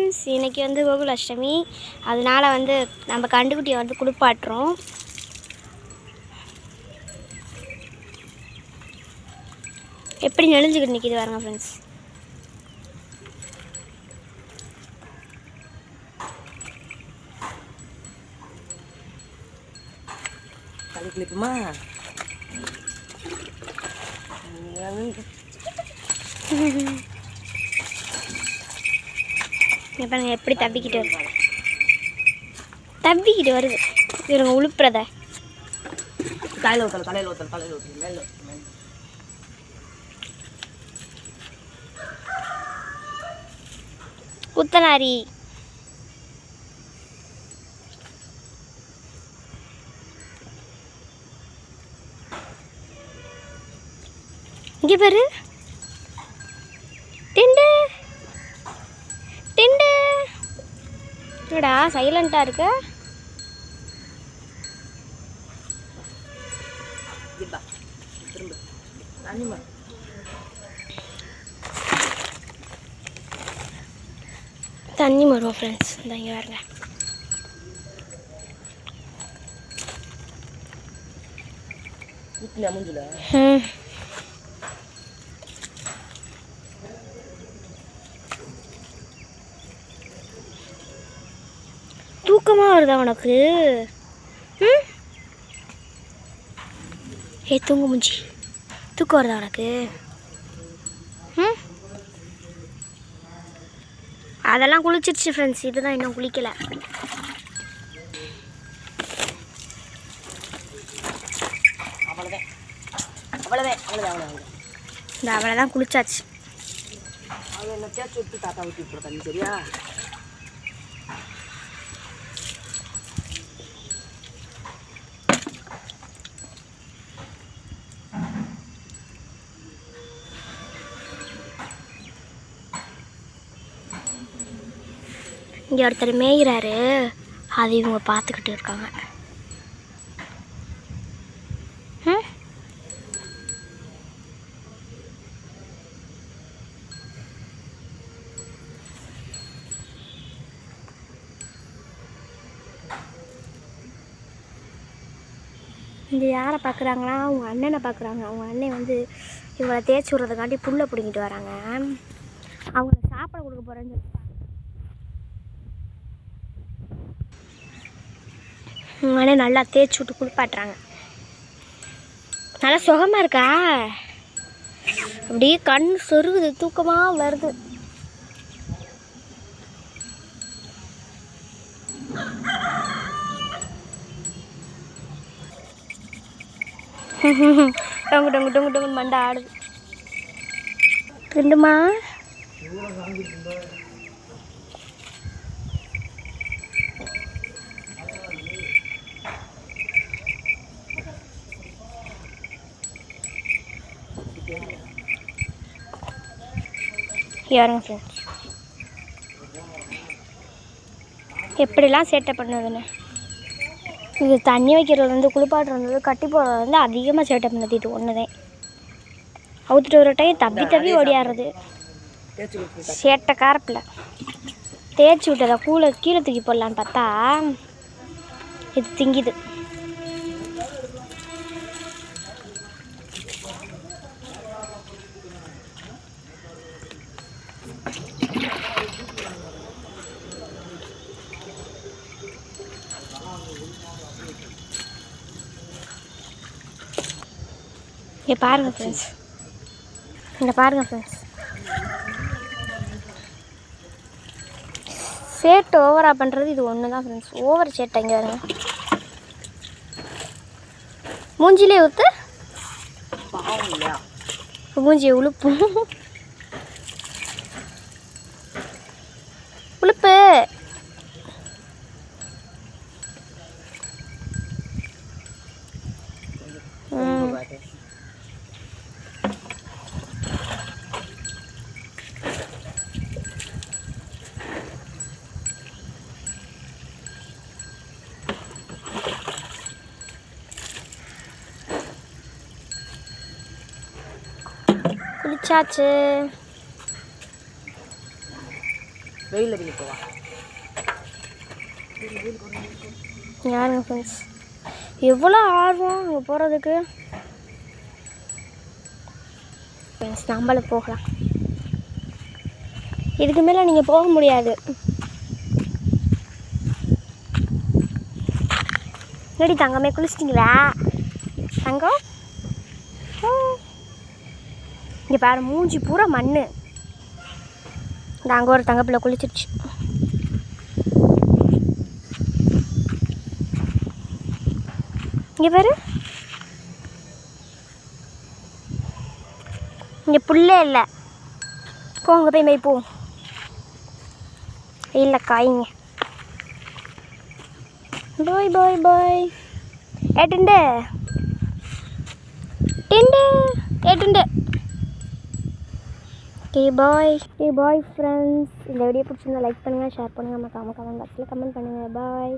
Friends, இன்றைக்கி வந்து கோகுலாஷ்டமி. அதனால் வந்து நம்ம கண்டுக்குட்டியை வந்து குளிப்பாட்டுறோம். எப்படி நெளிஞ்சுக்கிட்டு நிற்கிது பாருங்க ஃப்ரெண்ட்ஸ். தலை கிளிப்புமா பாருங்க எப்படி தப்பிக்கிட்டு வருது இவங்க உழுப்புறத. தலையில் ஊற்றல் மேலே குத்தனாரி. இங்கே பாரு, டிண்டு டிண்டு. என்னடா சைலண்டா இருக்க? தண்ணி வரும் ஃப்ரெண்ட்ஸ். இந்த இங்கே பாருங்க. தூக்கமாக வருதா உனக்கு? ஏ தூங்க மூஞ்சி, தூக்கம் வருதா உனக்கு? அதெல்லாம் குளிச்சிருச்சு ஃப்ரெண்ட்ஸ். இதுதான் இன்னும் குளிக்கலை. இந்த அவ்வளோதான் குளிச்சாச்சு. அது என்ன தேய்ச்சி விட்டு தாத்தா ஊற்றி விட்டுற தண்ணி. சரியா? இங்கே ஒருத்தர் மேய்கிறாரு, அது இவங்க பார்த்துக்கிட்டு இருக்காங்க. இங்கே யாரை பார்க்குறாங்களா? அவங்க அண்ணனை பார்க்குறாங்க. அவங்க அண்ணன் வந்து இவங்களை தேய்ச்சி விட்றதுக்காண்டி புல்லை பிடிங்கிட்டு வராங்க. அவங்கள சாப்பிட கொடுக்க போகிறேன்னு சொல்லி உங்கள் அண்ணன் நல்லா தேய்ச்சி விட்டு குளிப்பாட்டுறாங்க. நல்லா சுகமாக இருக்கா? அப்படியே கண் சொருகுது, தூக்கமாக வருது. டொங்கு டொங்கு டொங்கு டொங்கு மண்டை ஆடுது. ரெண்டுமா யாருங்க ஃப்ரெண்ட்ஸ் எப்படிலாம் சேட்டை பண்ணதுன்னு. இது தண்ணி வைக்கிறது வந்து குளிப்பாட்டுறது கட்டி போடுறது வந்து அதிகமாக சேட்டை பண்ணது. இது ஒன்றுதான். அவுத்துட்டு ஒரு டைம் தப்பி ஓடியாடுறது. சேட்டை காரப்பில்லை. தேய்ச்சி விட்டதா கீழே தூக்கி போடலான்னு பார்த்தா இது திங்கிது. இங்கே பாருங்கள் ஃப்ரெண்ட்ஸ், இங்கே பாருங்கள் ஃப்ரெண்ட்ஸ். சேட்டை ஓவராக பண்ணுறது இது ஒன்று தான் ஃப்ரெண்ட்ஸ். ஓவர் சேட்டை. இங்கே வருங்க, மூஞ்சிலே ஊற்று. மூஞ்சியை உழுப்பு உழுப்பு. குளிச்சாச்சு. வெயிலில் போய் போவா. யாருங்க ஃப்ரெண்ட்ஸ், எவ்வளோ ஆர்வம் அங்கே போகிறதுக்கு. ஃப்ரெண்ட்ஸ் நம்மளும் போகலாம். இதுக்கு மேலே நீங்கள் போக முடியாது. எப்படி தங்கமே குளிச்சிட்டிங்களா தங்கம்? இங்கே பாரு மூஞ்சி பூரா மண். அங்கே ஒரு தங்கப்பில் குளிச்சிருச்சு. இங்கே பாரு, இங்கே புல்லே இல்லை. போங்க போய் மேய் போ. இல்லை காய்ங்க. Bye bye bye. ஏட்டுண்டு டிண்டு ஏட்டுண்டு. Okay bye friends. இந்த வீடியோ பிடிச்சிருந்தா லைக் பண்ணுங்கள், ஷேர் பண்ணுங்கள், மறக்காம கமெண்ட் பாக்ஸில் கமெண்ட் பண்ணுங்கள். பாய்.